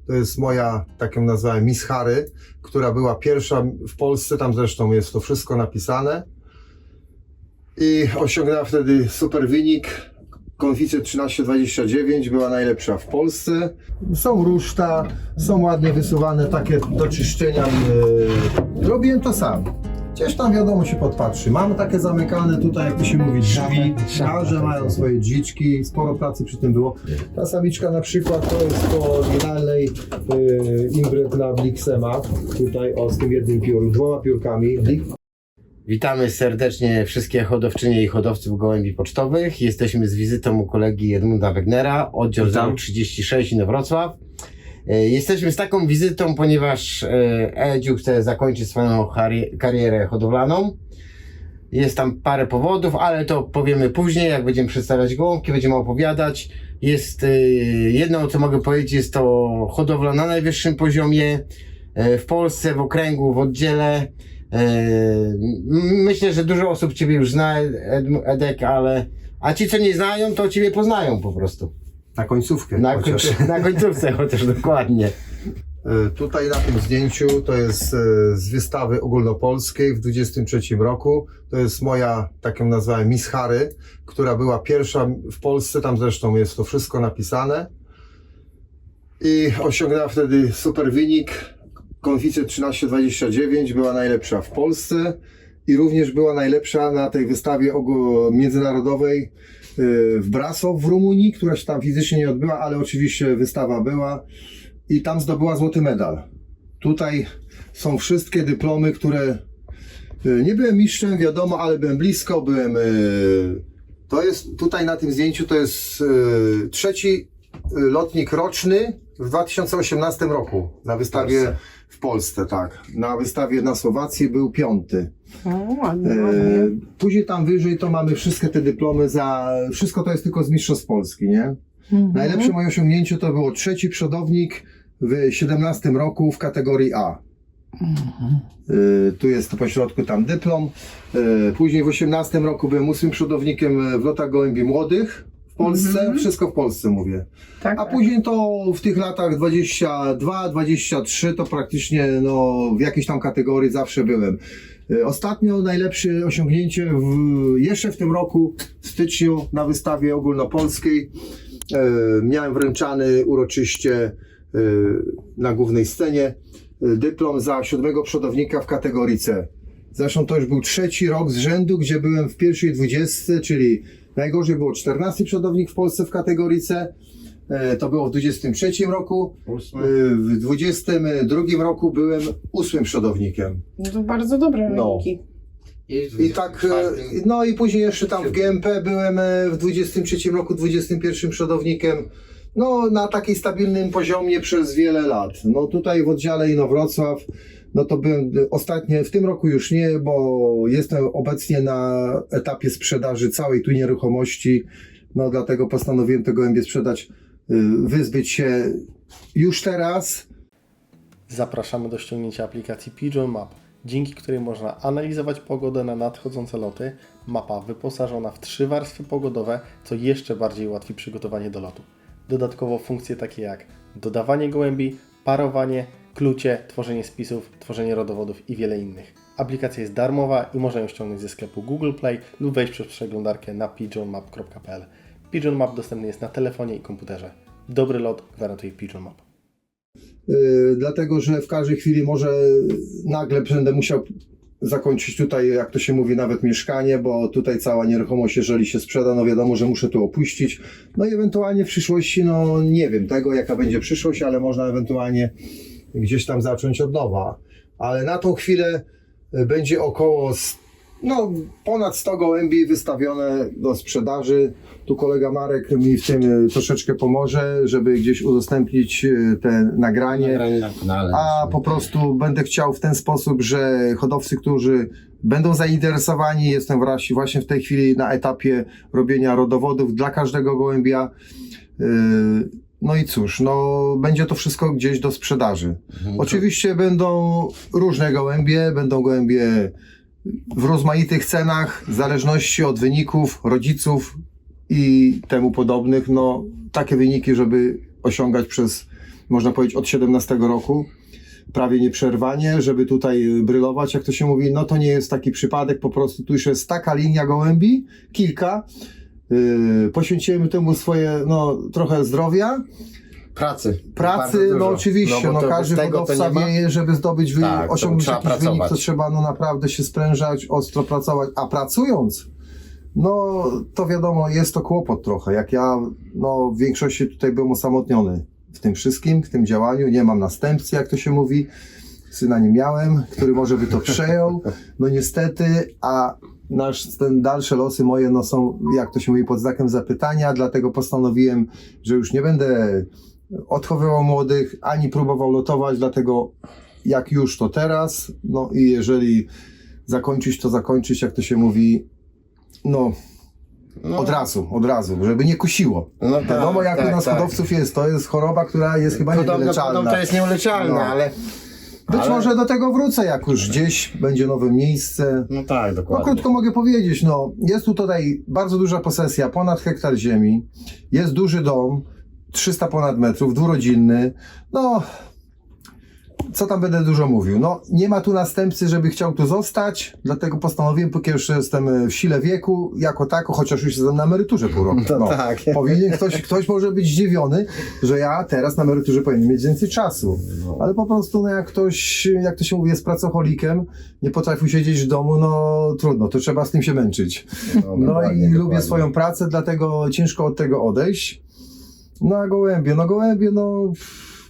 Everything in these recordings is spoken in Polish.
To jest moja, tak ją nazwałem, Miss Harry, która była pierwsza w Polsce, tam zresztą jest to wszystko napisane. I osiągnęła wtedy super wynik. Konficjent 13,29 była najlepsza w Polsce. Są ruszta, są ładnie wysuwane takie do czyszczenia. Robiłem to sam. Gdzieś tam wiadomo się podpatrzy. Mamy takie zamykane tutaj, jak to się mówi, drzwi. Każde mają swoje drzwiczki, sporo pracy przy tym było. Ta samiczka na przykład to jest po oryginalnej imbret na Blixema. Tutaj z tym jednym piórem, 2 piórkami. Witamy serdecznie wszystkie hodowczynie i hodowców gołębi pocztowych. Jesteśmy z wizytą u kolegi Edmunda Wegnera, oddział 036 Inowrocław. Jesteśmy z taką wizytą, ponieważ Edziu chce zakończyć swoją karierę hodowlaną. Jest tam parę powodów, ale to powiemy później, jak będziemy przedstawiać gołąbki, będziemy opowiadać. Jest jedno, co mogę powiedzieć, jest to hodowla na najwyższym poziomie w Polsce, w okręgu, w oddziale. Myślę, że dużo osób Ciebie już zna, Edek, a ci, co nie znają, to Ciebie poznają po prostu. Na końcówkę. Na końcówce chociaż, dokładnie. Tutaj na tym zdjęciu to jest z wystawy ogólnopolskiej w 23 roku. To jest moja, tak ją nazwałem, Miss Harry, która była pierwsza w Polsce, tam zresztą jest to wszystko napisane. I osiągnęła wtedy super wynik. Konficjent 13,29 była najlepsza w Polsce i również była najlepsza na tej wystawie międzynarodowej w Brasow w Rumunii, która się tam fizycznie nie odbyła, ale oczywiście wystawa była i tam zdobyła złoty medal. Tutaj są wszystkie dyplomy, które nie byłem mistrzem, wiadomo, ale byłem blisko, to jest tutaj na tym zdjęciu, to jest trzeci lotnik roczny w 2018 roku na wystawie w Polsce, tak. Na wystawie na Słowacji był 5. Ładnie. Później tam wyżej to mamy wszystkie te dyplomy wszystko to jest tylko z mistrzostw Polski, nie? Najlepsze moje osiągnięcie to było 3. przodownik w 17 roku w kategorii A. Tu jest po środku tam dyplom. Później w 18 roku byłem 8. przodownikiem w lotach gołębi młodych w Polsce, wszystko w Polsce mówię. Tak, a później to w tych latach 22, 23 to praktycznie w jakiejś tam kategorii zawsze byłem. Ostatnio najlepsze osiągnięcie jeszcze w tym roku, w styczniu na wystawie ogólnopolskiej miałem wręczany uroczyście na głównej scenie dyplom za 7. przodownika w kategorii C. Zresztą to już był 3. rok z rzędu, gdzie byłem w pierwszej 20, czyli najgorzej było 14. przodownik w Polsce w kategorii C. To było w 23 roku. W 22 roku byłem 8. przodownikiem. No to bardzo dobre wyniki. I tak, i później jeszcze tam w GMP byłem w 23 roku 21. przodownikiem. Na takim stabilnym poziomie przez wiele lat. Tutaj w oddziale Inowrocław, to byłem ostatnio, w tym roku już nie, bo jestem obecnie na etapie sprzedaży całej tu nieruchomości. Dlatego postanowiłem te gołębie sprzedać, wyzbyć się już teraz. Zapraszamy do ściągnięcia aplikacji Pigeon Map, dzięki której można analizować pogodę na nadchodzące loty. Mapa wyposażona w 3 warstwy pogodowe, co jeszcze bardziej ułatwi przygotowanie do lotu. Dodatkowo funkcje takie jak dodawanie gołębi, parowanie, klucie, tworzenie spisów, tworzenie rodowodów i wiele innych. Aplikacja jest darmowa i można ją ściągnąć ze sklepu Google Play lub wejść przez przeglądarkę na pigeonmap.pl. Pigeon Map dostępny jest na telefonie i komputerze. Dobry lot gwarantuje Pigeon Map. Dlatego, że w każdej chwili może nagle będę musiał zakończyć tutaj, jak to się mówi, nawet mieszkanie, bo tutaj cała nieruchomość, jeżeli się sprzeda, wiadomo, że muszę tu opuścić. I ewentualnie w przyszłości, nie wiem tego, jaka będzie przyszłość, ale można ewentualnie gdzieś tam zacząć od nowa. Ale na tą chwilę będzie około ponad 100 gołębi wystawione do sprzedaży. Tu kolega Marek mi w tym troszeczkę pomoże, żeby gdzieś udostępnić te nagranie. A po prostu będę chciał w ten sposób, że hodowcy, którzy będą zainteresowani, jestem właśnie w tej chwili na etapie robienia rodowodów dla każdego gołębia. I cóż, będzie to wszystko gdzieś do sprzedaży. Oczywiście będą różne gołębie, będą gołębie w rozmaitych cenach, w zależności od wyników, rodziców i temu podobnych. Takie wyniki, żeby osiągać przez można powiedzieć od 17 roku, prawie nieprzerwanie, żeby tutaj brylować, jak to się mówi. No to nie jest taki przypadek, po prostu tu już jest taka linia gołębi, kilka. Poświęciłem temu swoje, no, trochę zdrowia. Bardzo Pracy, dużo. no oczywiście, bo no to każdy bez tego to hodowca nie ma. wie, żeby zdobyć Tak, to osiągnąć trzeba jakiś wynik, pracować. to trzeba no naprawdę się sprężać, ostro pracować, a pracując, no to wiadomo, jest to kłopot trochę, jak ja, no w większości tutaj byłem osamotniony w tym wszystkim, w tym działaniu, nie mam następcy, jak to się mówi, syna nie miałem, który może by to przejął, no niestety, a ten dalsze losy moje no są, jak to się mówi, pod znakiem zapytania, dlatego postanowiłem, że już nie będę odchowywał młodych, ani próbował lotować, dlatego jak już to teraz, no i jeżeli zakończyć, to zakończyć, jak to się mówi, no od razu, żeby nie kusiło. No Wiadomo, jak u nas hodowców jest, to jest choroba, która jest chyba niewyleczalna. To jest nieuleczalne, No. ale... Być może do tego wrócę, jak już gdzieś będzie nowe miejsce. No tak, No dokładnie. krótko mogę powiedzieć, no jest tu tutaj bardzo duża posesja, ponad hektar ziemi, jest duży dom, 300 ponad metrów, dwurodzinny, no co tam będę dużo mówił, no nie ma tu następcy, żeby chciał tu zostać, dlatego postanowiłem, póki jeszcze jestem w sile wieku, jako tako, chociaż już jestem na emeryturze pół roku. To No, tak. powinien, ktoś może być zdziwiony, że ja teraz na emeryturze powinien mieć więcej czasu, ale po prostu no jak ktoś, jak to się mówi, jest pracocholikiem, nie potrafił siedzieć w domu, no trudno, to trzeba z tym się męczyć. No dokładnie, i lubię dokładnie. swoją pracę, dlatego ciężko od tego odejść. No a gołębie,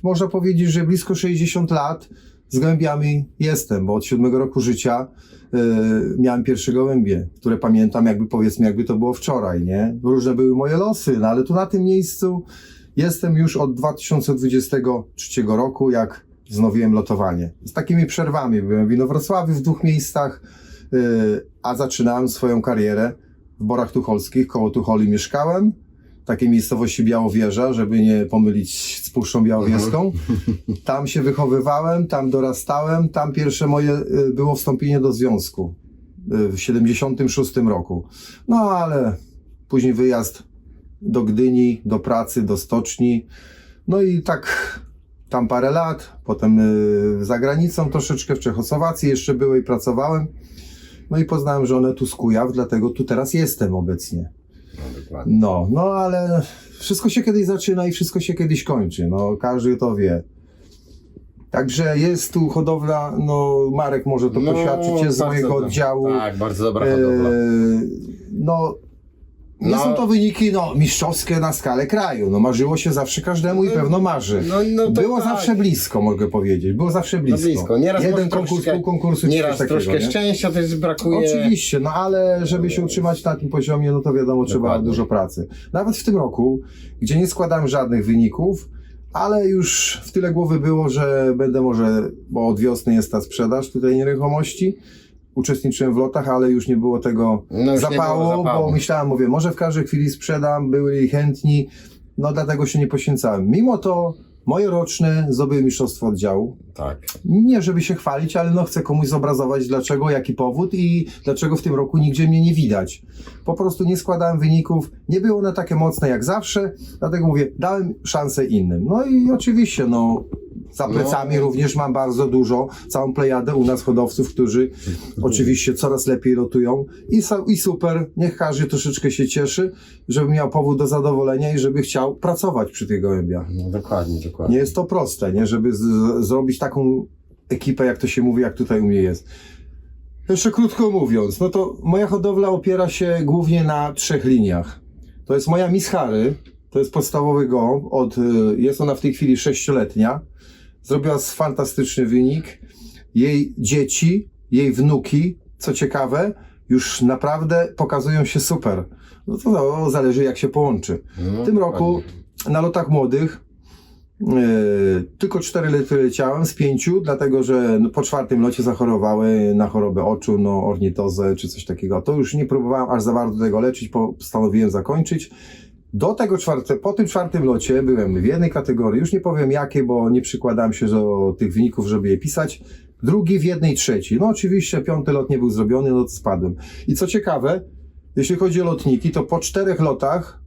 można powiedzieć, że blisko 60 lat z gołębiami jestem, bo od 7 roku życia miałem pierwsze gołębie, które pamiętam jakby to było wczoraj, nie? Różne były moje losy, no ale tu na tym miejscu jestem już od 2023 roku, jak wznowiłem lotowanie. Z takimi przerwami byłem w Inowrocławiu w 2 miejscach, a zaczynałem swoją karierę w Borach Tucholskich, koło Tucholi mieszkałem. Takiej miejscowości Białowieża, żeby nie pomylić z Puszczą Białowieską. Tam się wychowywałem, tam dorastałem, tam pierwsze moje było wstąpienie do związku w 76 roku. No ale później wyjazd do Gdyni, do pracy, do stoczni. No i tak tam parę lat, potem za granicą troszeczkę, w Czechosłowacji jeszcze byłem i pracowałem. No i poznałem żonę tu z Kujaw, dlatego tu teraz jestem obecnie. No, dokładnie. No ale wszystko się kiedyś zaczyna i wszystko się kiedyś kończy, no każdy to wie. Także jest tu hodowla, no Marek może to poświadczyć, jest z bardzo mojego dobra. oddziału. Tak, bardzo dobra hodowla. No, nie No. są to wyniki mistrzowskie na skalę kraju, no marzyło się zawsze każdemu i pewno marzy. No to Było tak. zawsze blisko, mogę powiedzieć, było zawsze blisko. Nieraz Jeden może konkurs, troszkę- pół konkursu, Nieraz coś takiego, troszkę nie? szczęścia też brakuje. Oczywiście, no ale żeby się utrzymać na tym poziomie, no to wiadomo, trzeba Dokładnie. dużo pracy. Nawet w tym roku, gdzie nie składałem żadnych wyników, ale już w tyle głowy było, że będę może, bo od wiosny jest ta sprzedaż tutaj nieruchomości, uczestniczyłem w lotach, ale już nie było tego No już nie zapału, było zapału. bo myślałem, mówię, może w każdej chwili sprzedam, byli chętni, no dlatego się nie poświęcałem. Mimo to moje roczne zdobyły mistrzostwo oddziału. Tak. Nie żeby się chwalić, ale no chcę komuś zobrazować dlaczego, jaki powód i dlaczego w tym roku nigdzie mnie nie widać. Po prostu nie składałem wyników, nie było one takie mocne jak zawsze, dlatego mówię, dałem szansę innym. No i oczywiście, no za plecami również mam bardzo dużo, całą plejadę u nas hodowców, którzy oczywiście coraz lepiej lotują i super, niech każdy troszeczkę się cieszy, żeby miał powód do zadowolenia i żeby chciał pracować przy tych gołębiach. No, dokładnie. Nie jest to proste, nie? Żeby zrobić taką ekipę, jak to się mówi, jak tutaj u mnie jest. Jeszcze krótko mówiąc, no to moja hodowla opiera się głównie na 3 liniach. To jest moja Miss Harry, to jest podstawowy gołąb, jest ona w tej chwili 6-letnia. Zrobiła fantastyczny wynik. Jej dzieci, jej wnuki, co ciekawe, już naprawdę pokazują się super. No to zależy jak się połączy. No, W tym roku na lotach młodych tylko 4 lety leciałem z 5, dlatego że po 4 locie zachorowały na chorobę oczu, no ornitozę czy coś takiego. To już nie próbowałem aż za bardzo tego leczyć, postanowiłem zakończyć. Po tym 4 locie byłem w jednej kategorii, już nie powiem jakiej, bo nie przykładałem się do tych wyników, żeby je pisać. Drugi w jednej trzeciej. No oczywiście 5 lot nie był zrobiony, no to spadłem. I co ciekawe, jeśli chodzi o lotniki, to po 4 lotach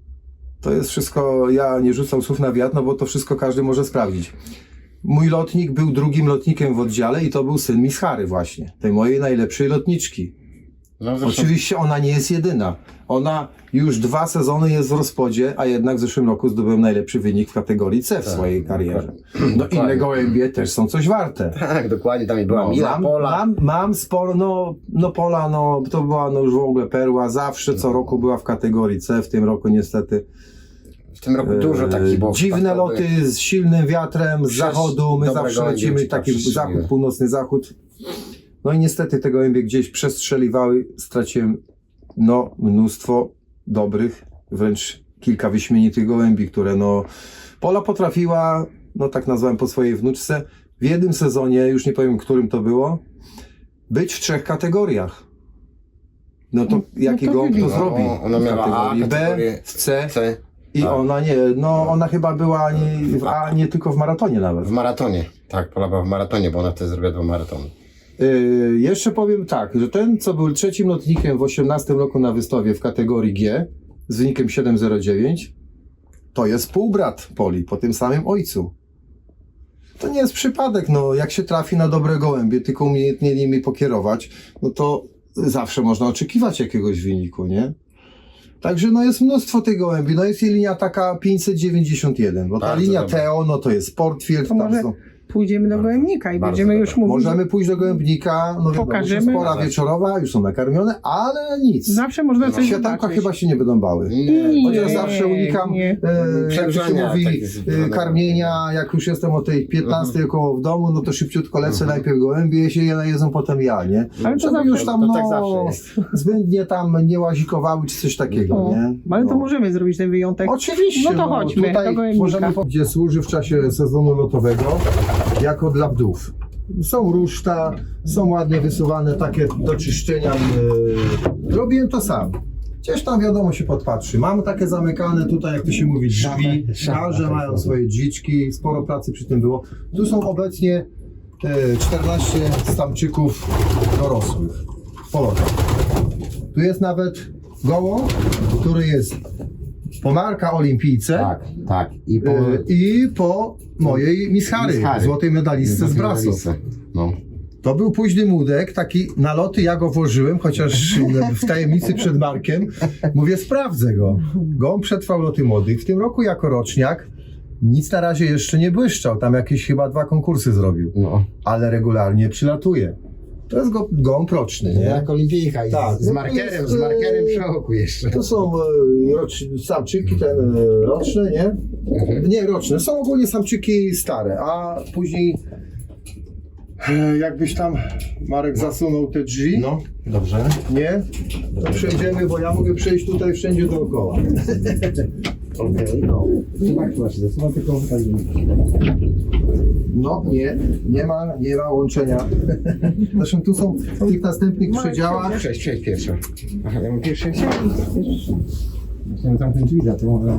To jest wszystko, ja nie rzucam słów na wiatr, no bo to wszystko każdy może sprawdzić. Mój lotnik był drugim lotnikiem w oddziale i to był syn Miss Harry właśnie, tej mojej najlepszej lotniczki. No, zresztą, Oczywiście ona nie jest jedyna. Ona już 2 sezony jest w rozpodzie, a jednak w zeszłym roku zdobyłem najlepszy wynik w kategorii C w swojej karierze. No Dokładnie. inne gołębie też są coś warte. tak, dokładnie, tam była No, Mila, Pola. mam sporo, no Pola, no to była no już w ogóle perła, zawsze co roku była w kategorii C, w tym roku niestety. W tym roku dużo takich było. Dziwne przypadkowych. loty z silnym wiatrem, z Przecież zachodu, my dobre zawsze gołębie lecimy ucieka, taki przestrzeliły. zachód, północny zachód. No i niestety te gołębie gdzieś przestrzeliwały, straciłem no mnóstwo dobrych, wręcz kilka wyśmienitych gołębi, które no Pola potrafiła, no tak nazwałem po swojej wnuczce, w jednym sezonie, już nie powiem którym to było, być w 3 kategoriach. No to jaki to gołąb to wybitnie. zrobi? Ona W miała A kategorii B, kategorię, w C C. i Tak. ona nie, no ona chyba była nie, w A, nie tylko w maratonie nawet. W maratonie. Tak, Pola była w maratonie, bo ona wtedy zrobiła 2 maratony. Jeszcze powiem tak, że ten, co był 3. lotnikiem w 18 roku na wystawie w kategorii G z wynikiem 7,09, to jest półbrat Poli, po tym samym ojcu. To nie jest przypadek, no jak się trafi na dobre gołębie, tylko umiejętnie nimi pokierować, no to zawsze można oczekiwać jakiegoś wyniku, nie? Także no jest mnóstwo tych gołębi, no jest i linia taka 591, bo ta Bardzo linia dobra. Teo, no to jest Portfield, To może są... pójdziemy do gołębnika i Bardzo będziemy dobra. już mówić. Możemy pójść do gołębnika, no wiadomo, Pokażemy. już pora wieczorowa, już są nakarmione, ale nic. Zawsze można coś Światełka zobaczyć. chyba się nie będą bały. Nie. Chociaż zawsze unikam, nie. jak to się Przegrzania, mówi, tak jest karmienia, jak już jestem o tej 15 około w domu, no to szybciutko lecę, najpierw gołębie się je najedzą, potem ja, nie? Ale to Żeby zawsze- już tam, to no, tak zawsze jest. zbędnie tam nie łazikowały, czy coś takiego, O, nie? ale to No. możemy zrobić ten wyjątek. Oczywiście, No to chodźmy do gołębnika. możemy gdzie służy w czasie sezonu lotowego jako dla wdów. Są ruszta, są ładnie wysuwane takie do czyszczenia. Robiłem to sam. Gdzieś tam wiadomo się podpatrzy. Mam takie zamykane tutaj, jak to się mówi, drzwi. Każde mają swoje drzwiczki, sporo pracy przy tym było. Tu są obecnie 14 samczyków dorosłych w polotach. Tu jest nawet gołąb, który jest po Marka Olimpijce. Tak, tak. I po mojej Miss Harry, Miss Harry. złotej medalistce z Brasov. No. To był późny młodek, taki na loty ja go włożyłem, chociaż w tajemnicy przed Markiem. Mówię, sprawdzę go. Gołąb przetrwał loty młodych. W tym roku jako roczniak nic na razie jeszcze nie błyszczał. Tam jakieś chyba 2 konkursy zrobił. No. Ale regularnie przylatuje. To jest gołąb roczny, nie? Jak olimpijka i Tak. z markerem, z markerem przy oku jeszcze. To są samczyki ten roczne, nie? Nie roczne, są ogólnie samczyki stare, a później jakbyś tam Marek zasunął te drzwi, No, dobrze. nie? To przejdziemy, bo ja mogę przejść tutaj wszędzie dookoła. Okej, no. Tak, masz, zasuwa tylko tak. No nie ma łączenia. Zresztą tu są w tych następnych przedziałach. Przejdź pierwsza. Aha, ja mam pierwszy. Chciałem zamknąć drzwi, to mogę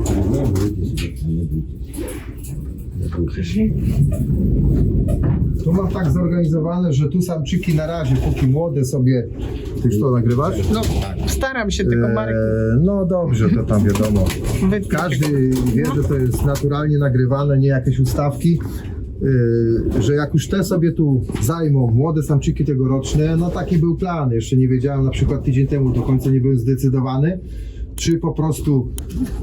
Tu mam tak zorganizowane, że tu samczyki na razie, póki młode sobie... Ty już to nagrywasz? No, staram się tylko, Marek, No dobrze, to tam wiadomo. wytnij Każdy wie, że to jest naturalnie nagrywane, nie jakieś ustawki. Że jak już te sobie tu zajmą młode samczyki tegoroczne, no taki był plan. Jeszcze nie wiedziałem, na przykład tydzień temu do końca nie byłem zdecydowany, czy po prostu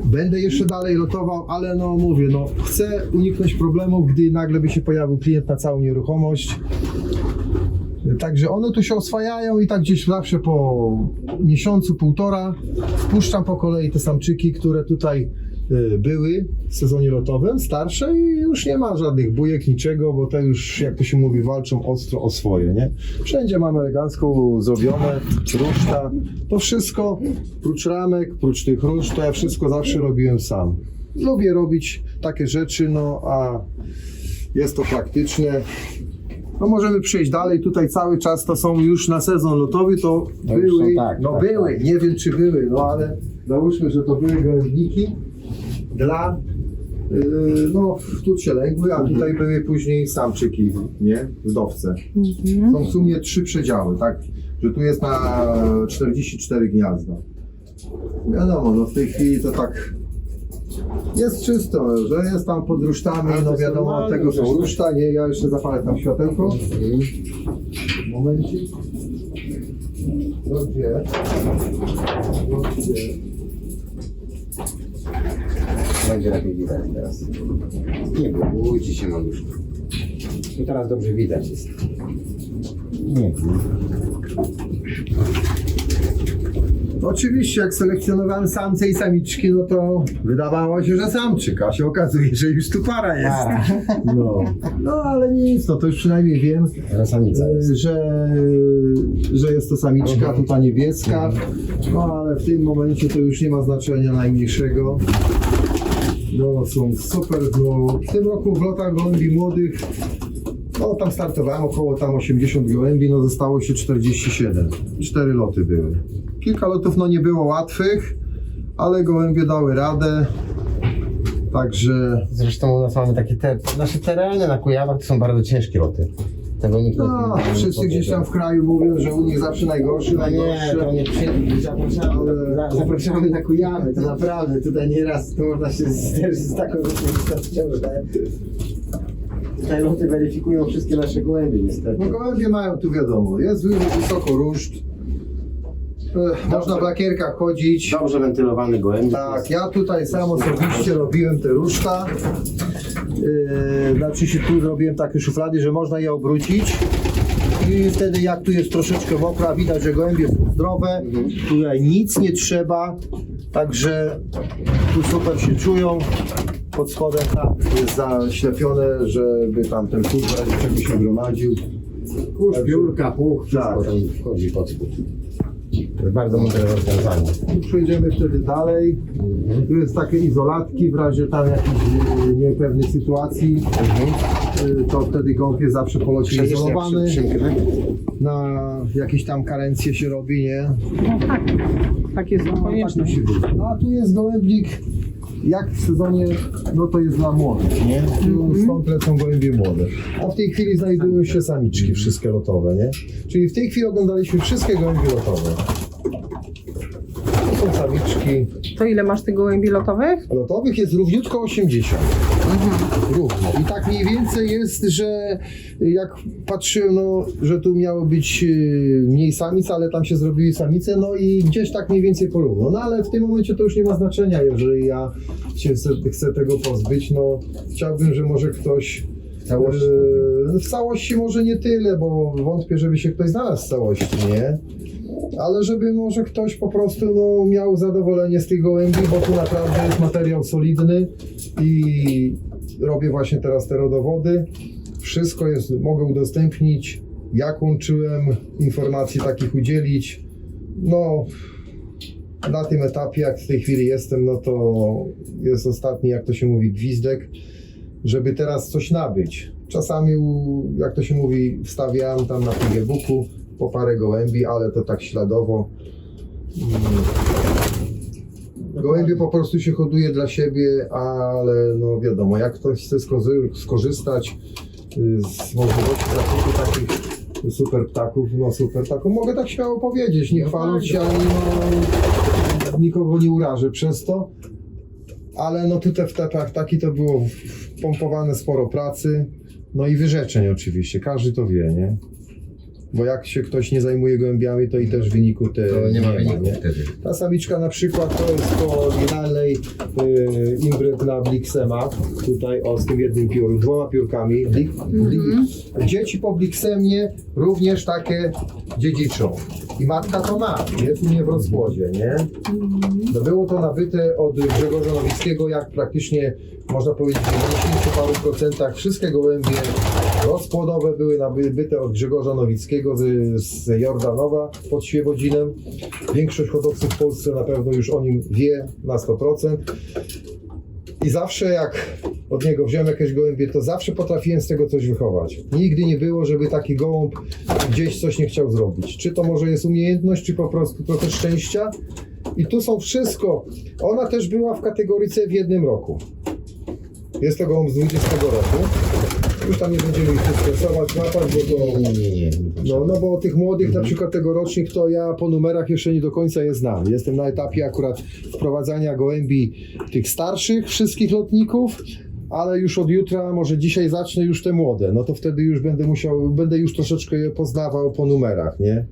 będę jeszcze dalej lotował, ale no mówię, no chcę uniknąć problemów, gdy nagle by się pojawił klient na całą nieruchomość. Także one tu się oswajają i tak gdzieś zawsze po miesiącu, półtora wpuszczam po kolei te samczyki, które tutaj były w sezonie lotowym, starsze i już nie ma żadnych bujek, niczego, bo te już, jak to się mówi, walczą ostro o swoje, nie? Wszędzie mam elegancko zrobione, ruszta, to wszystko, prócz ramek, prócz tych róż, to ja wszystko zawsze robiłem sam. Lubię robić takie rzeczy, no a jest to praktyczne. No możemy przejść dalej, tutaj cały czas to są już na sezon lotowy, to No już były, są, tak, no tak, były, tak. nie wiem czy były, no ale załóżmy, że to były gołębniki dla, no tu się legły, a tutaj były później samczyki, nie, wdowce. Są w sumie 3 przedziały, tak, że tu jest na 44 gniazda. Wiadomo, no w tej chwili to tak Jest czysto, że jest tam pod rusztami, A, to no jest wiadomo, od normalne tego są zresztą. ruszta, nie, ja jeszcze zapalę tam światełko. Momencik. Dobrze. Będzie lepiej widać teraz. Nie bójcie się, maluszku. Tu teraz dobrze widać jest. Nie. Oczywiście, jak selekcjonowałem samce i samiczki, no to wydawało się, że samczyk, a się okazuje, że już tu para jest. No ale nic, no to już przynajmniej wiem, Ale samica jest. że jest to samiczka, tu ta niebieska, no ale w tym momencie to już nie ma znaczenia najmniejszego. No są super, no w tym roku w lotach gołębi młodych, no tam startowałem około tam 80 gołębi, no zostało się 47, 4 loty były. Kilka lotów no nie było łatwych, ale gołębie dały radę, także Zresztą u nas mamy takie nasze tereny na Kujawach to są bardzo ciężkie loty. Tego nikt no, nie wszyscy gdzieś tam w kraju mówią, że u nich zawsze najgorszy, No nie, najgorszy. to nie przyjdzie. Zapraszamy na Kujawy, to naprawdę tutaj nieraz to można się zderzyć z taką rzeczywistością, że te loty weryfikują wszystkie nasze gołębie niestety. No gołębie mają tu wiadomo, jest wysoko ruszt, można w lakierkach chodzić. Dobrze wentylowany gołębie. Tak, ja tutaj sam osobiście robiłem te ruszta. Znaczy się tu zrobiłem takie szuflady, że można je obrócić. I wtedy jak tu jest troszeczkę mokra, widać, że gołębie są zdrowe. Tutaj nic nie trzeba. Także tu super się czują. Pod spodem tam jest zaślepione, żeby tam ten kurz w razie czego się gromadził. Kurz, piórka, puch, Tak. wszystko tam wchodzi pod spód. To jest bardzo mądre rozwiązanie. Przejdziemy wtedy dalej. Tu jest takie izolatki w razie tam jakiejś niepewnej sytuacji. To wtedy gąb jest zawsze po locie izolowany. Na jakieś tam karencje się robi, nie? No tak, takie są konieczne. musi być. No a tu jest gołębnik, jak w sezonie, no to jest dla młodych, nie? Tu stąd lecą gołębie młode. A w tej chwili znajdują się samiczki wszystkie lotowe, nie? Czyli w tej chwili oglądaliśmy wszystkie gołębie lotowe. To są samiczki. To ile masz tych gołębi lotowych? Lotowych jest równiutko 80. Równo. I tak mniej więcej jest, że jak patrzyłem, no, że tu miało być mniej samic, ale tam się zrobiły samice, no i gdzieś tak mniej więcej porówno. No ale w tym momencie to już nie ma znaczenia, jeżeli ja się chcę tego pozbyć, no chciałbym, że może ktoś w całości może nie tyle, bo wątpię, żeby się ktoś znalazł w całości, nie? Ale żeby może ktoś po prostu no, miał zadowolenie z tych gołębi, bo tu naprawdę jest materiał solidny i robię właśnie teraz te rodowody. Wszystko jest, mogę udostępnić, jak łączyłem, informacji takich udzielić. No, na tym etapie, jak w tej chwili jestem, no to jest ostatni, jak to się mówi, gwizdek, żeby teraz coś nabyć. Czasami, jak to się mówi, wstawiałem tam na Pigebooku po parę gołębi, ale to tak śladowo. Gołębie po prostu się hoduje dla siebie, ale no wiadomo, jak ktoś chce skorzystać z możliwości zakupu takich super ptaków, no super ptaków, mogę tak śmiało powiedzieć, nie chwaląc się, ani no, nikogo nie urażę przez to, ale no tutaj w te ptaki to było wpompowane sporo pracy, no i wyrzeczeń oczywiście, każdy to wie, nie? Bo jak się ktoś nie zajmuje gołębiami, to i też wyniku To nie ma wyniku nie? wtedy. Ta samiczka na przykład to jest po oryginalnej imbryt na Blixema, tutaj o z tym jednym piórem, 2 piórkami. Dzieci po Blixemie również takie dziedziczą. I matka to ma, jest u mnie w rozpłodzie, nie? No było to nabyte od Grzegorza Nowickiego, jak praktycznie można powiedzieć w 90 paru procentach wszystkie gołębie rozpłodowe były nabyte od Grzegorza Nowickiego z Jordanowa pod Świebodzinem. Większość hodowców w Polsce na pewno już o nim wie na 100%. I zawsze jak od niego wziąłem jakieś gołębie, to zawsze potrafiłem z tego coś wychować. Nigdy nie było, żeby taki gołąb gdzieś coś nie chciał zrobić. Czy to może jest umiejętność, czy po prostu trochę szczęścia. I tu są wszystko. Ona też była w kategorii C w jednym roku. Jest to gołąb z 20 roku. Już tam nie będziemy ich stresować, łapać, bo to... Nie. No bo tych młodych, na przykład tegorocznych, to ja po numerach jeszcze nie do końca je znam. Jestem na etapie akurat wprowadzania gołębi tych starszych wszystkich lotników, ale już od jutra, może dzisiaj zacznę już te młode. No to wtedy już będę już troszeczkę je poznawał po numerach, nie?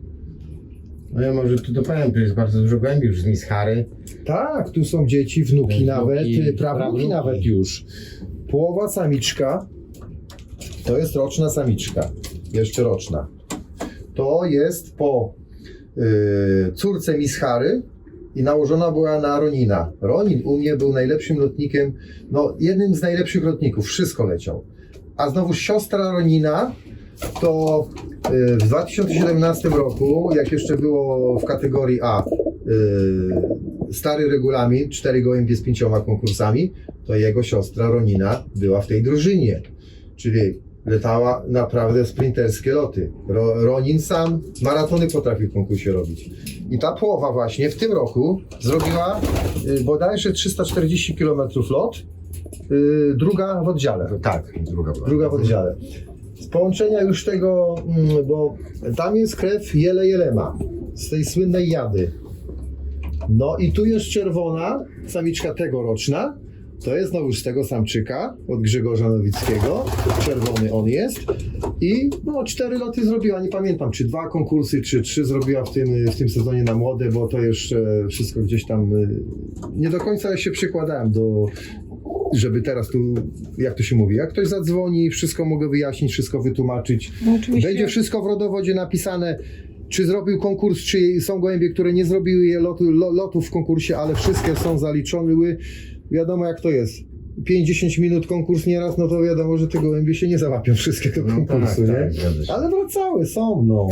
No ja może tu dopowiem, tu jest bardzo dużo gołębi już z Mishary. Tak, tu są dzieci, wnuki Wnuki, nawet, prawnuki prawnuki. nawet już. Połowa samiczka, to jest roczna samiczka, jeszcze roczna. To jest po córce Mishary i nałożona była na Ronina. Ronin u mnie był najlepszym lotnikiem, no jednym z najlepszych lotników, wszystko leciał. A znowu siostra Ronina, to w 2017 roku, jak jeszcze było w kategorii A stary regulamin, 4 gołębie z 5 konkursami, to jego siostra Ronina była w tej drużynie. Czyli letała naprawdę sprinterskie loty. Ronin sam maratony potrafił w konkursie robić. I ta połowa właśnie w tym roku zrobiła bodajże 340 km lot, druga w oddziale. Tak, Druga w oddziale. Z połączenia już tego, bo tam jest krew Jelema, z tej słynnej Jady. No i tu jest czerwona, samiczka tegoroczna. To jest znowu z tego samczyka od Grzegorza Nowickiego. Czerwony on jest. I 4 loty zrobiła, nie pamiętam, czy 2 konkursy, czy 3 zrobiła w tym sezonie na młode, bo to jeszcze wszystko gdzieś tam nie do końca się przykładałem żeby teraz tu, jak to się mówi, jak ktoś zadzwoni, wszystko mogę wyjaśnić, wszystko wytłumaczyć. No, oczywiście. Będzie wszystko w rodowodzie napisane, czy zrobił konkurs, czy są gołębie, które nie zrobiły lotów w konkursie, ale wszystkie są zaliczone. Wiadomo jak to jest. 5-10 minut konkurs nieraz, no to wiadomo, że te gołębie się nie załapią wszystkie do konkursu, nie? Ale wracały, są, no.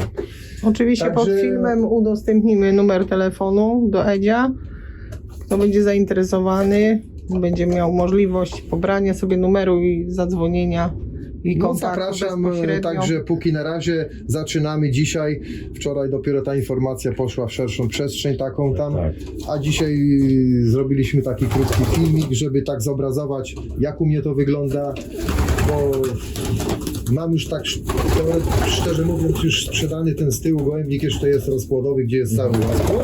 Oczywiście pod Także- filmem udostępnimy numer telefonu do Edzia. Kto będzie zainteresowany, będzie miał możliwość pobrania sobie numeru i zadzwonienia i No, kontaktu zapraszam, bezpośrednio. także póki na razie zaczynamy dzisiaj. Wczoraj dopiero ta informacja poszła w szerszą przestrzeń taką tam, Tak. a dzisiaj zrobiliśmy taki krótki filmik, żeby tak zobrazować, jak u mnie to wygląda, bo mam już tak szczerze mówiąc już sprzedany ten z tyłu gołębnik, jeszcze jest rozpłodowy, gdzie jest cały rozpłod.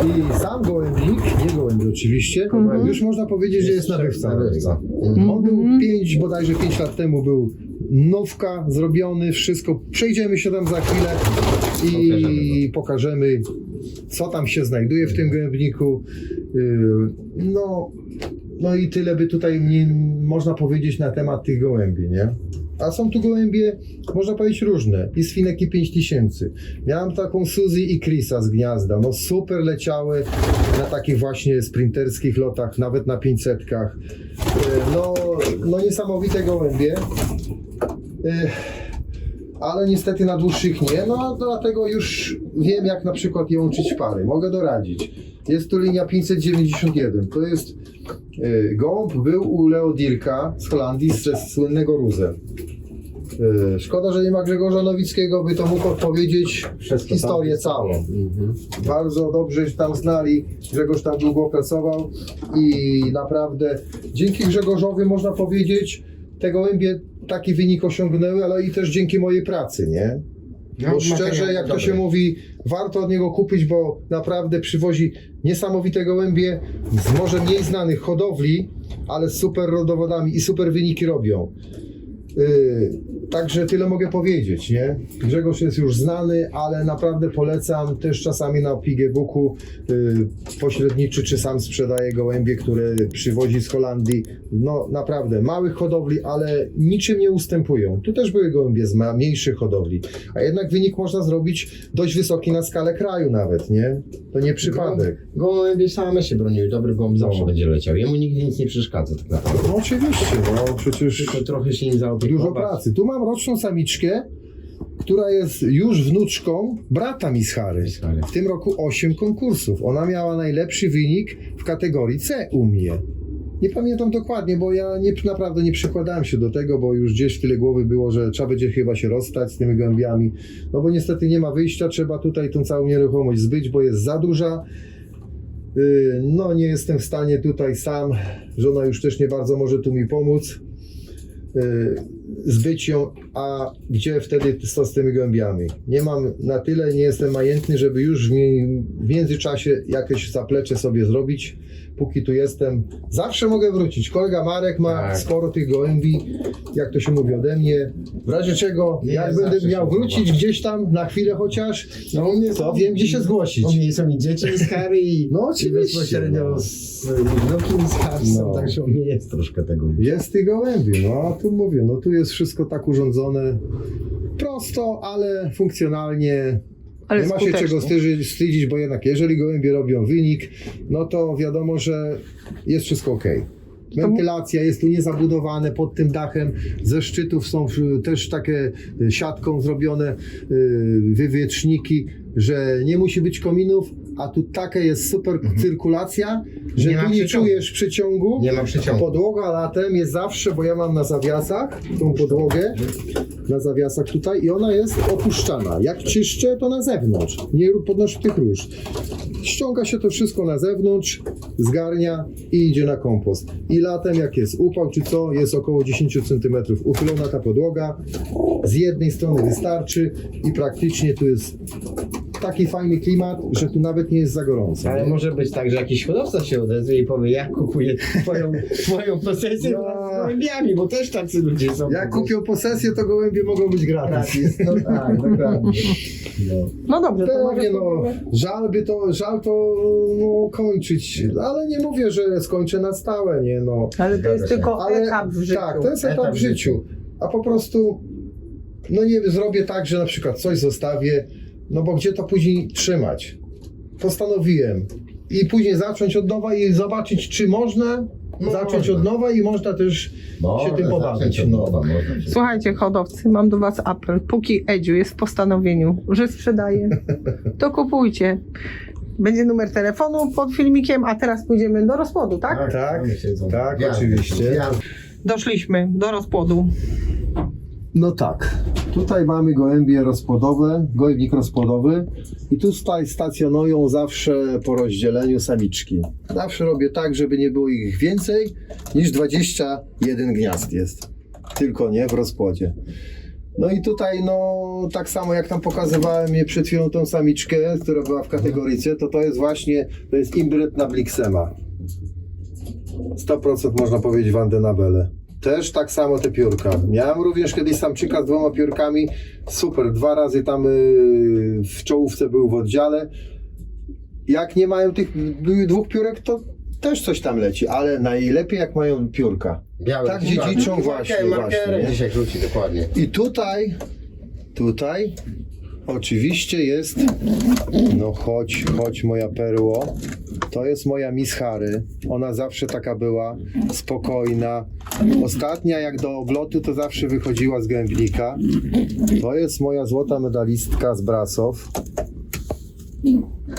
I sam gołębnik, nie gołębnik oczywiście, już można powiedzieć, że jest nabywca. On był bodajże 5 lat temu był nówka, zrobiony, wszystko. Przejdziemy się tam za chwilę i pokażemy, co tam się znajduje w tym gołębniku. No i tyle by tutaj można powiedzieć na temat tych gołębi, nie? A są tu gołębie, można powiedzieć, różne. I Sfineki 5000. Miałem taką Suzy i Chrisa z gniazda. No super leciały na takich właśnie sprinterskich lotach, nawet na 500-kach. No niesamowite gołębie. Ale niestety na dłuższych nie. No dlatego już wiem, jak na przykład je łączyć w pary. Mogę doradzić. Jest tu linia 591. To jest gołąb był u Leo Dirka z Holandii, ze słynnego Ruzem. Szkoda, że nie ma Grzegorza Nowickiego, by to mógł odpowiedzieć historię całą. Bardzo dobrze się tam znali, Grzegorz tam długo pracował i naprawdę dzięki Grzegorzowi można powiedzieć, te gołębie taki wynik osiągnęły, ale i też dzięki mojej pracy, nie? Bo szczerze, jak to się mówi, warto od niego kupić, bo naprawdę przywozi niesamowite gołębie z może mniej znanych hodowli, ale z super rodowodami i super wyniki robią. Także tyle mogę powiedzieć, nie? Grzegorz jest już znany, ale naprawdę polecam też czasami na Pigebooku pośredniczy, czy sam sprzedaje gołębie, które przywozi z Holandii. No naprawdę, małych hodowli, ale niczym nie ustępują. Tu też były gołębie z mniejszych hodowli, a jednak wynik można zrobić dość wysoki na skalę kraju nawet, nie? To nie przypadek. Gołębie same się broniły, dobry gołąb zawsze będzie leciał. Jemu nigdy nic nie przeszkadza tak naprawdę. No oczywiście, no przecież Tylko trochę się nim zaopiekować. dużo pracy. Tu mam roczną samiczkę, która jest już wnuczką brata Mishary. W tym roku 8 konkursów. Ona miała najlepszy wynik w kategorii C u mnie. Nie pamiętam dokładnie, bo ja naprawdę nie przykładałem się do tego, bo już gdzieś w tyle głowy było, że trzeba będzie chyba się rozstać z tymi gołębiami. No bo niestety nie ma wyjścia, trzeba tutaj tą całą nieruchomość zbyć, bo jest za duża. No nie jestem w stanie tutaj sam, żona już też nie bardzo może tu mi pomóc. zbyć ją, a gdzie wtedy co z tymi gołębiami? Nie mam na tyle, nie jestem majętny, żeby już w międzyczasie jakieś zaplecze sobie zrobić. Póki tu jestem, zawsze mogę wrócić. Kolega Marek ma Tak. sporo tych gołębi, jak to się mówi ode mnie. W razie czego, Nie, jak będę zawsze miał się wrócić chowa. gdzieś tam na chwilę chociaż, No, u mnie to wiem gdzie się zgłosić. U mnie są i dzieci z Harry i, No i oczywiście, bezpośrednio no. z wnukiem z Harry są, No. także u mnie jest troszkę tego. Jest tych gołębi, no a tu mówię, no tu jest wszystko tak urządzone prosto, ale funkcjonalnie. Ale nie ma się skutecznie. czego wstydzić, bo jednak jeżeli gołębie robią wynik, no to wiadomo, że jest wszystko ok. Wentylacja jest tu niezabudowane pod tym dachem, ze szczytów są też takie siatką zrobione wywieczniki, że nie musi być kominów, a tu taka jest super cyrkulacja, że Nie ma tu nie przyciągu. czujesz przyciągu. Nie ma przyciągu. Podłoga latem jest zawsze, bo ja mam na zawiasach tą podłogę, na zawiasach tutaj i ona jest opuszczana. Jak czyszczę, to na zewnątrz, nie podnoszę tych róż. Ściąga się to wszystko na zewnątrz, zgarnia i idzie na kompost. I latem jak jest upał czy co, jest około 10 cm uchylona ta podłoga. Z jednej strony wystarczy i praktycznie tu jest taki fajny klimat, że tu nawet nie jest za gorąco. Ale nie? może być tak, że jakiś hodowca się odezwie i powie, ja kupuję twoją posesję Ja. wraz z gołębiami, bo też tacy ludzie są. Jak kupią posesję, to gołębie mogą być gratis. gratis. No tak, dokładnie. No. No dobrze, to Pewnie, może no, żal to no, kończyć, ale nie mówię, że skończę na stałe, nie no. Ale to jest Zgadza się. tylko Ale etap w życiu. tak, to jest etap w życiu, a po prostu no nie zrobię tak, że na przykład coś zostawię, no bo gdzie to później trzymać? Postanowiłem i później zacząć od nowa i zobaczyć, czy można zacząć od nowa i można też się tym pobawić. No. Słuchajcie, hodowcy, mam do was apel. Póki Edziu jest w postanowieniu, że sprzedaje, to kupujcie. Będzie numer telefonu pod filmikiem, a teraz pójdziemy do rozpłodu, tak? Tak, oczywiście. Doszliśmy do rozpłodu. No tak, tutaj mamy gołębie rozpłodowe, gołębnik rozpłodowy i tutaj stacjonują zawsze po rozdzieleniu samiczki. Zawsze robię tak, żeby nie było ich więcej niż 21 gniazd jest, tylko nie w rozpłodzie. No i tutaj no tak samo jak tam pokazywałem je przed chwilą tą samiczkę, która była w kategorii C, to jest właśnie, to jest imbryt na Blixema. 100% można powiedzieć Vandenabele. Też tak samo te piórka. Miałem również kiedyś samczyka z 2 piórkami. Super, 2 razy tam w czołówce był w oddziale. Jak nie mają tych 2 piórek, to też coś tam leci, ale najlepiej jak mają piórka. Białe, Tak dziedziczą właśnie. Markerem nie? dzisiaj rzuci, dokładnie. I tutaj oczywiście jest, no chodź moja perło, to jest moja Miss Harry, ona zawsze taka była, spokojna, ostatnia jak do oblotu to zawsze wychodziła z gębnika, to jest moja złota medalistka z Brasow,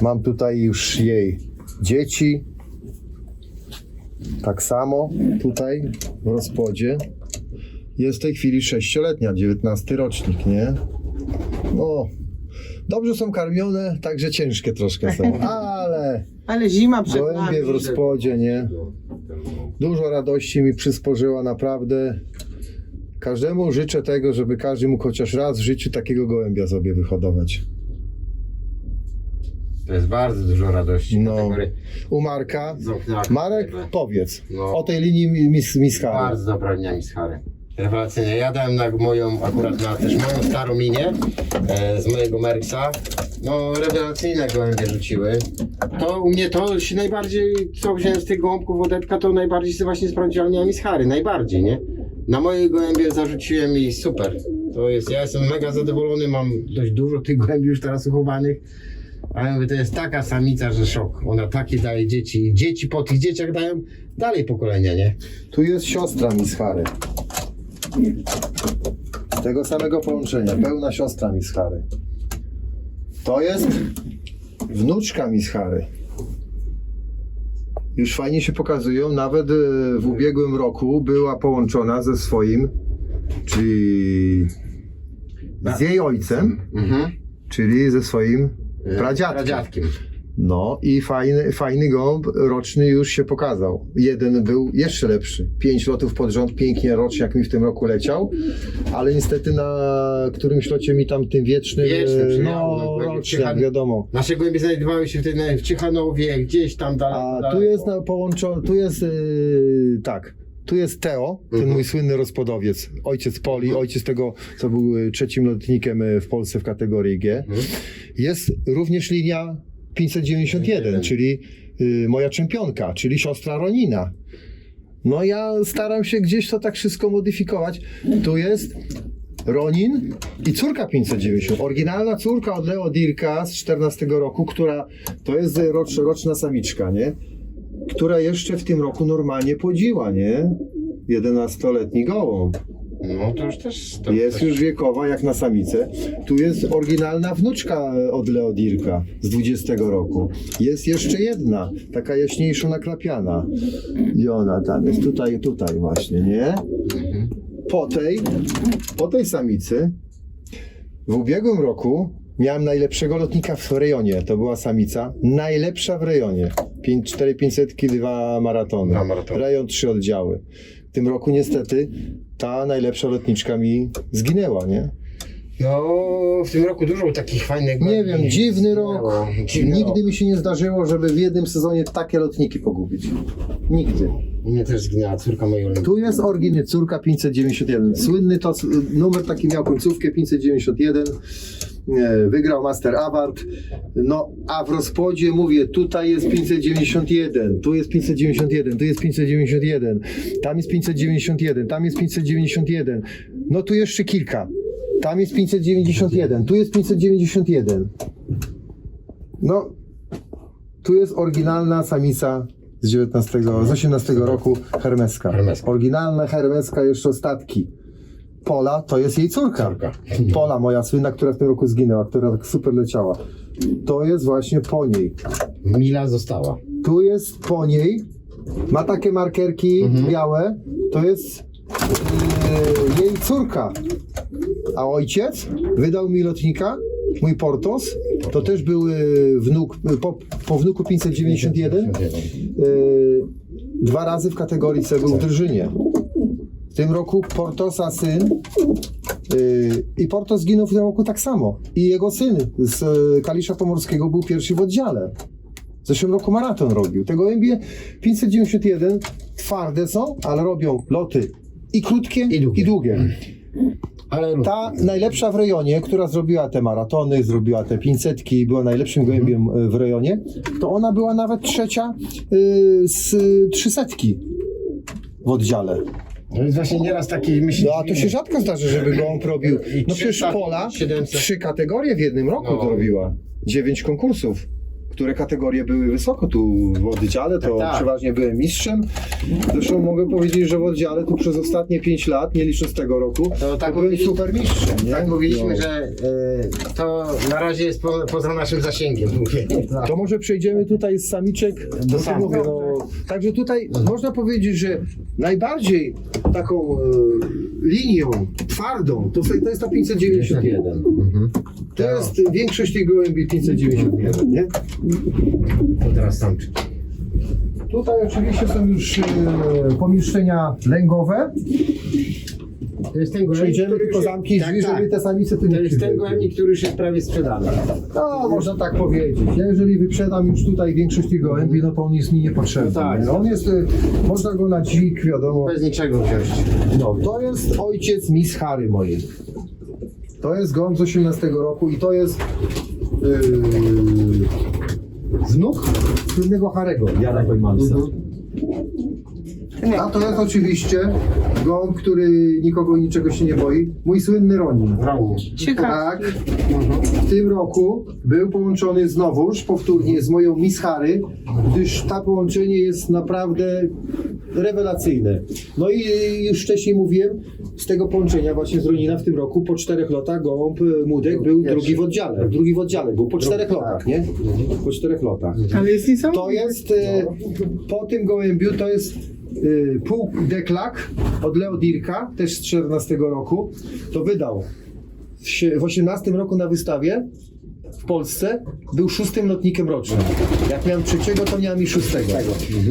mam tutaj już jej dzieci, tak samo tutaj w rozpłodzie. Jest w tej chwili 6-letnia, 19 rocznik, nie? No, dobrze są karmione, także ciężkie troszkę są, ale zima przed gołębie nami. w rozpłodzie, nie? Dużo radości mi przysporzyła, naprawdę. Każdemu życzę tego, żeby każdy mógł chociaż raz w życiu takiego gołębia sobie wyhodować. To jest bardzo dużo radości. No. kategorii. U Marka. Z okna. Marek, powiedz No. o tej linii Miss Harry. Bardzo dobra linia Miss Harry. Rewelacyjnie. Ja dałem na moją, akurat na też moją starą linię z mojego Merksa. No rewelacyjne gołębie rzuciły. To u mnie to się najbardziej, co wziąłem z tych gołąbków odetka, to najbardziej się właśnie sprawdziła linia Miss Harry. Najbardziej, nie? Na mojej gołębie zarzuciłem i super. To jest, ja jestem mega zadowolony, mam dość dużo tych gołębi już teraz uchowanych. Ale mówię, to jest taka samica, że szok. Ona takie daje dzieci. I dzieci po tych dzieciach dają dalej pokolenia, nie? Tu jest siostra Miss Harry. Z tego samego połączenia, pełna siostra Miss Harry. To jest wnuczka Miss Harry. Już fajnie się pokazują, nawet w ubiegłym roku była połączona ze swoim, czyli z jej ojcem, czyli ze swoim pradziadkiem. Pradziadkiem. No i fajny gołąb roczny już się pokazał. Jeden był jeszcze lepszy. 5 lotów pod rząd, pięknie rocznie, jak mi w tym roku leciał, ale niestety na którymś locie mi tam tym wiecznym, przyjechał, rocznie, jak wiadomo. Nasze gołębie znajdowały się wtedy w Ciechanowie, gdzieś tam dalej. A tu jest połączony, tak. Tu jest Teo, ten mój słynny rozpodowiec, ojciec Poli, ojciec tego, co był trzecim lotnikiem w Polsce w kategorii G. Jest również linia 591, czyli moja czempionka, czyli siostra Ronina. No ja staram się gdzieś to tak wszystko modyfikować. Tu jest Ronin i córka 590. Oryginalna córka od Leo Dirka z 14 roku, która to jest roczna samiczka, nie? Która jeszcze w tym roku normalnie płodziła, nie? 11-letni gołąb. No to już też... Jest już wiekowa jak na samicę. Tu jest oryginalna wnuczka od Leo Dirka z 20 roku. Jest jeszcze jedna, taka jaśniejszo naklapiana. I ona tam jest, tutaj właśnie, nie? Po tej samicy w ubiegłym roku miałem najlepszego lotnika w rejonie. To była samica. Najlepsza w rejonie. 4500, 2 maratony. Rejon 3 oddziały. W tym roku niestety ta najlepsza lotniczka mi zginęła, nie? No, w tym roku dużo takich fajnych... Nie wiem, dziwny rok. Dziwny Nigdy mi się nie zdarzyło, żeby w jednym sezonie takie lotniki pogubić. Nigdy. Mnie też zginęła córka mojej Olimpi. Tu jest oryginalny córka 591. Słynny to numer taki miał końcówkę 591. Wygrał Master Award. No, a w rozpodzie mówię, tutaj jest 591, tu jest 591, tu jest 591, tam jest 591, tam jest 591. No tu jeszcze kilka. Tam jest 591, tu jest 591. No, tu jest oryginalna samica z 18 roku Hermeska. Oryginalna Hermeska, jeszcze ostatki. Pola to jest jej córka. Pola, moja słynna, która w tym roku zginęła, która tak super leciała. To jest właśnie po niej. Mila została. Tu jest po niej. Ma takie markerki białe. To jest jej córka. A ojciec wydał mi lotnika, mój Portos. To też był wnuk, po wnuku 591. 2 razy w kategorii C był w drużynie. W tym roku Portosa syn i Portos zginął w tym roku tak samo. I jego syn z Kalisza Pomorskiego był pierwszy w oddziale. W zeszłym roku maraton robił. Te gołębie 591 twarde są, ale robią loty i krótkie, i długie. Ale Ta najlepsza w rejonie, która zrobiła te maratony, zrobiła te 500 i była najlepszym gołębiem w rejonie, to ona była nawet trzecia z 300 w oddziale. to jest właśnie nieraz taki myśl. No a to się rzadko zdarzy, żeby gołąb robił. No przecież Pola 700. 3 kategorie w jednym roku zrobiła. 9 konkursów. Które kategorie były wysoko tu w oddziale, to Tak. przeważnie byłem mistrzem. Zresztą mogę powiedzieć, że w oddziale tu przez ostatnie 5 lat, nie licząc tego roku, To tak byłem mówili- super mistrzem. Nie? Tak mówiliśmy, No. że to na razie jest poza naszym zasięgiem. Mówię. To może przejdziemy tutaj z samiczek do samych. mówię, no, także tutaj można powiedzieć, że najbardziej taką linią twardą to jest ta 591. To jest większość tej gołębi 591, nie? To teraz samczyk. Tutaj oczywiście są już pomieszczenia lęgowe. To jest ten gołębnik, Przejdziemy który tylko się- zamki drzwi, żeby te samice tu nie To jest ten przybyły. gołębnik, który już jest prawie sprzedany. No, można tak powiedzieć. Jeżeli wyprzedam już tutaj większość tych gołębi, no to on jest mi niepotrzebny. Tak. No, on jest, można go na dźwig, wiadomo. Bez niczego wziąć. No, to jest ojciec Miss Harry mojej. To jest gołąb z 18 roku i to jest wnuk słynnego Harego, Jana Pojmansa. A to jest oczywiście gołąb, który nikogo i niczego się nie boi. Mój słynny Ronin. Brawo. Ciekawe. Tak, w tym roku był połączony znowuż, powtórnie, z moją Miss Harry, gdyż to połączenie jest naprawdę rewelacyjne. No i już wcześniej mówiłem, z tego połączenia właśnie z Ronina w tym roku po 4 lotach gołąb Mudek był drugi w oddziale. Drugi w oddziale był po 4 lotach, nie? Po 4 lotach. Ale jest niesamowite. To jest, po tym gołębiu to jest pułk Deklak od Leo Dirka, też z 14 roku. To wydał w 18 roku na wystawie w Polsce był 6. lotnikiem rocznym. Jak miałem 3, to miałem i 6.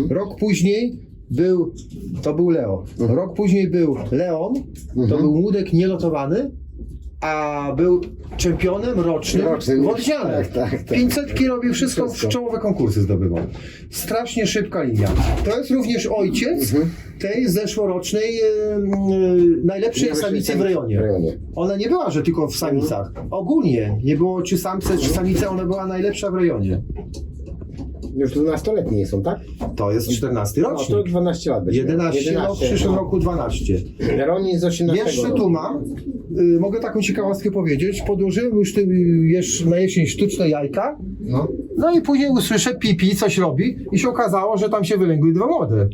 Rok później to był Leo. Rok później był Leon, to był młodek nielotowany, a był czempionem rocznym w oddziale. Tak. 500 robił wszystko, w czołowe konkursy zdobywał. Strasznie szybka linia. To jest również ojciec tej zeszłorocznej najlepszej samicy w rejonie. Ona nie była, że tylko w samicach. Ogólnie nie było czy samce, czy samice, ona była najlepsza w rejonie. Już 12-letnie są, tak? To jest 14 No rocznik. to 12 lat. 11, no w przyszłym roku 12. Ronin z 18 Jeszcze roku. tu mam, mogę taką ciekawostkę powiedzieć, podłożyłem już na jesień sztuczne jajka, no i później usłyszę pipi, coś robi i się okazało, że tam się wylęgły 2 młode.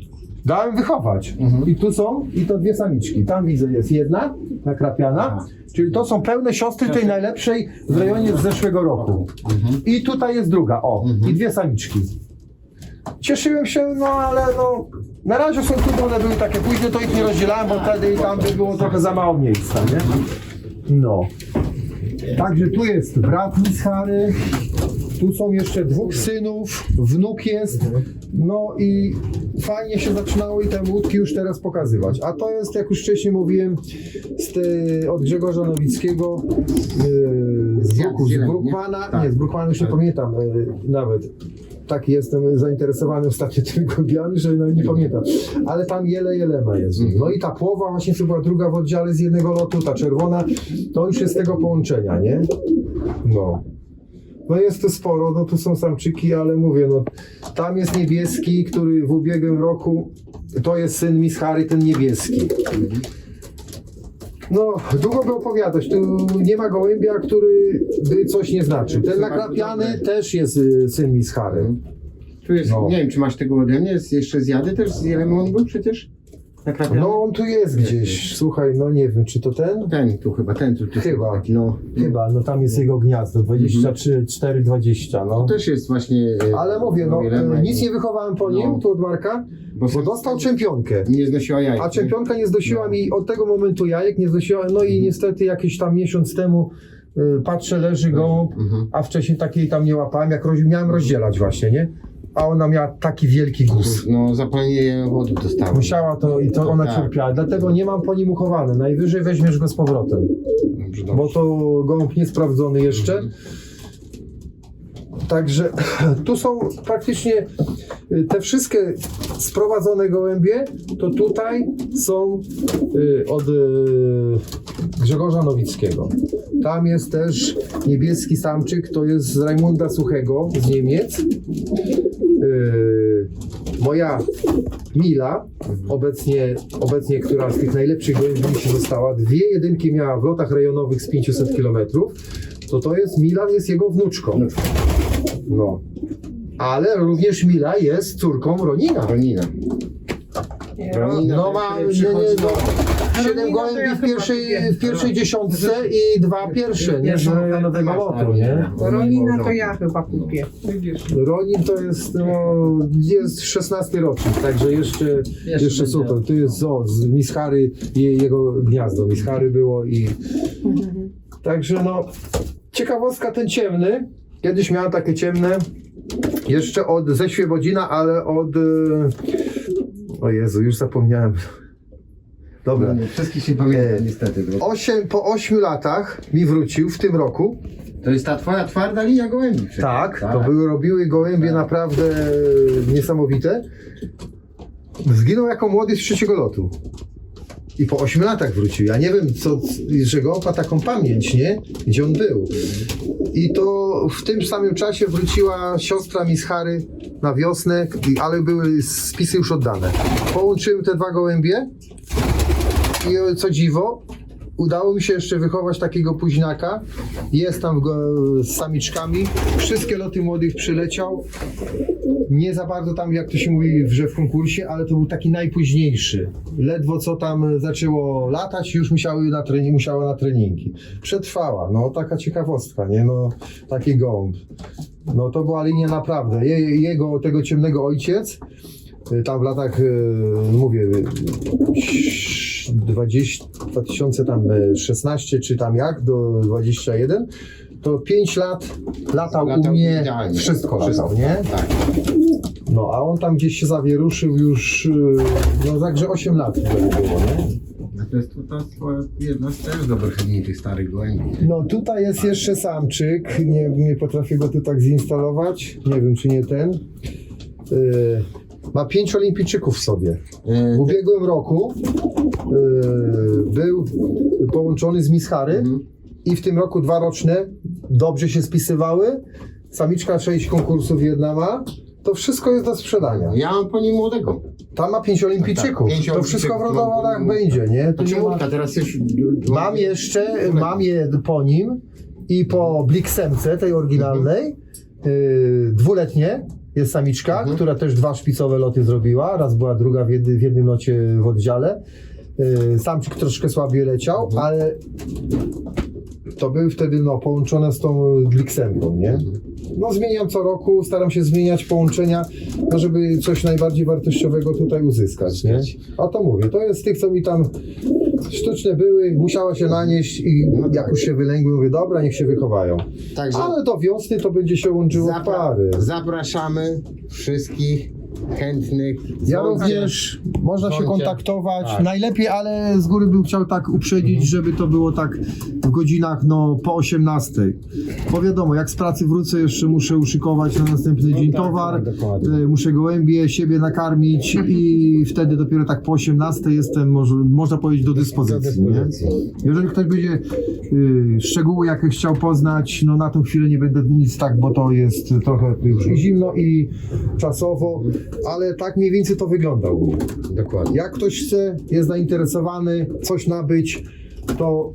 Dałem wychować. I tu są, i to 2 samiczki. Tam widzę jest jedna, nakrapiana, czyli to są pełne siostry tej najlepszej w rejonie z zeszłego roku. I tutaj jest druga, i 2 samiczki. Cieszyłem się, no ale no, na razie są tu, bo one były takie późne, to ich nie rozdzielałem, bo wtedy i tam by było trochę za mało miejsca, nie? No. Także tu jest brat Mishary, tu są jeszcze 2 synów, wnuk jest, no i fajnie się zaczynało i te młódki już teraz pokazywać. A to jest, jak już wcześniej mówiłem, od Grzegorza Nowickiego, z Brookmana, nie, z Brookmana już nie pamiętam nawet. Tak, jestem zainteresowany ostatnio tymi gołębiami, że no, nie pamiętam. Ale tam Jelema jest. No i ta płowa właśnie, to była druga w oddziale z jednego lotu, ta czerwona, to już jest z tego połączenia, nie? No. No jest to sporo, no tu są samczyki, ale mówię, no tam jest niebieski, który w ubiegłym roku, to jest syn Mishary, ten niebieski. No, długo by opowiadać, tu nie ma gołębia, który by coś nie znaczył. Ten nakrapiany też jest syn Mishary. Tu jest, nie wiem czy masz tego ode mnie, jest jeszcze zjady też z Jelemą on był przecież? Nakrapiany? No on tu jest gdzieś, słuchaj, no nie wiem, czy to ten? Ten tu chyba, ten tu. Chyba. Taki, no. Chyba, no tam jest jego gniazdo, 23, 4, 20, no. To też jest właśnie... Ale mówię, no Jelema nic nie wychowałem po nim, tu od Marka, bo dostał czempionkę. Nie znosiła jajek. A czempionka nie znosiła mi od tego momentu jajek, nie znosiła, no i niestety jakiś tam miesiąc temu patrzę, leży gołąb, a wcześniej takiej tam nie łapałem, jak miałem rozdzielać właśnie, nie? A ona miała taki wielki guz. No zapalenie wodu dostała. Musiała to i to ona cierpiała, dlatego nie mam po nim uchowane. Najwyżej weźmiesz go z powrotem, bo to gołąb niesprawdzony jeszcze. Także tu są praktycznie te wszystkie sprowadzone gołębie, to tutaj są od Grzegorza Nowickiego. Tam jest też niebieski samczyk, to jest z Rajmunda Suchego z Niemiec. Moja Mila, obecnie która z tych najlepszych gołębi się została, 2 jedynki miała w lotach rejonowych z 500 km, to jest Mila, jest jego wnuczką. No. Ale również Mila jest córką Ronina. No ma 7 gołębi w pierwszej dziesiątce i 2 pierwsze, nie? Z rejonowego lotu, nie? Ronina to ja chyba kupię. Ronin to jest, jest 16 rocznik, także jeszcze super. Tu jest z Mishary jego gniazdo. Mishary było i... Także no, ciekawostka ten ciemny. Kiedyś miałem takie ciemne, jeszcze ze Świebodzina, ale o Jezu, już zapomniałem. Dobra. Wszystkich się pamięta niestety. Po 8 latach mi wrócił w tym roku. To jest ta twoja twarda linia gołębi przecież. Tak, to robiły gołębie naprawdę niesamowite. Zginął jako młody z 3. lotu. I po 8 latach wrócił. Ja nie wiem, że gołąb ma taką pamięć, nie? Gdzie on był. I to w tym samym czasie wróciła siostra Mishary na wiosnę, ale były spisy już oddane. Połączyłem te 2 gołębie i co dziwo, udało mi się jeszcze wychować takiego późniaka. Jest tam z samiczkami. Wszystkie loty młodych przyleciał. Nie za bardzo tam, jak to się mówi, że w konkursie, ale to był taki najpóźniejszy. Ledwo co tam zaczęło latać, już musiała na treningi. Przetrwała, no taka ciekawostka, nie? No taki gołąb. No to była linia naprawdę. Tego ciemnego ojciec, tam w latach, mówię, 2016 czy tam jak, do 21, to 5 lat latał u mnie, idealnie. wszystko latał, nie? Tak. No, a on tam gdzieś się zawieruszył już, no także 8 lat to było, nie? A to jest jedna z też dobrych linii tych starych gołębi. No tutaj jest jeszcze samczyk, nie potrafię go tu tak zinstalować, nie wiem czy nie ten. Ma 5 olimpijczyków w sobie. W ubiegłym roku był połączony z Miss Harry i w tym roku 2 roczne dobrze się spisywały. Samiczka 6 konkursów jedna ma. To wszystko jest do sprzedania. Ja mam po nim młodego. Tam ma 5 olimpijczyków. Tak, 5 To wszystko w olimpijczyków. rodowodach będzie, nie? Tu Znaczy nie ma... młodka, teraz już... Mam je po nim i po Bliksemce, tej oryginalnej, 2-letnie jest samiczka, która też 2 szpicowe loty zrobiła, raz była druga w jednym locie w oddziale. Samczyk troszkę słabiej leciał, ale to były wtedy połączone z tą Bliksemką, nie? No zmieniam co roku, staram się zmieniać połączenia, no żeby coś najbardziej wartościowego tutaj uzyskać, nie? A to mówię, to jest z tych, co mi tam sztuczne były, musiała się nanieść i jak już się wylęgły, mówię, dobra, niech się wychowają. Także Ale do wiosny to będzie się łączyło w pary. zapraszamy wszystkich chętnych. Ja Dzwoncie. również, można się Dzwoncie. kontaktować, Tak. najlepiej, ale z góry bym chciał tak uprzedzić, żeby to było tak w godzinach po 18. Bo wiadomo, jak z pracy wrócę, jeszcze muszę uszykować na następny dzień tak, towar, tak, dokładnie. muszę gołębie, siebie nakarmić i wtedy dopiero tak po 18 jestem, można powiedzieć, do dyspozycji. Nie? Jeżeli ktoś będzie szczegóły jakieś chciał poznać, no na tą chwilę nie będę nic tak, bo to jest trochę już i zimno i czasowo, ale tak mniej więcej to wygląda u mnie. Dokładnie. Jak ktoś chce, jest zainteresowany, coś nabyć, to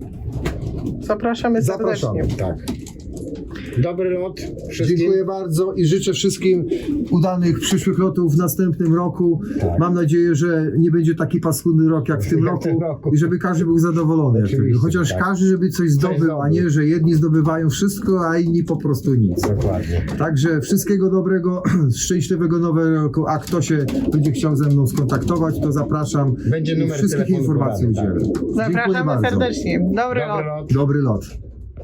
Zapraszamy zapraszamy. serdecznie. Tak. Dobry lot wszystkim. Dziękuję bardzo i życzę wszystkim udanych przyszłych lotów w następnym roku. Tak. Mam nadzieję, że nie będzie taki paskudny rok jak w tym Jak w tym roku roku. i żeby każdy był zadowolony. Oczywiście, Chociaż tak. każdy, żeby coś zdobył, a nie, że jedni zdobywają wszystko, a inni po prostu nic. Dokładnie. Także wszystkiego dobrego, szczęśliwego nowego roku, a kto się będzie chciał ze mną skontaktować, to zapraszam. Będzie numer Wszystkich telefonu informacji podany, udzielę. tak. Dziękuję Zapraszamy bardzo. serdecznie. Dobry Dobry lot. lot. Dobry lot.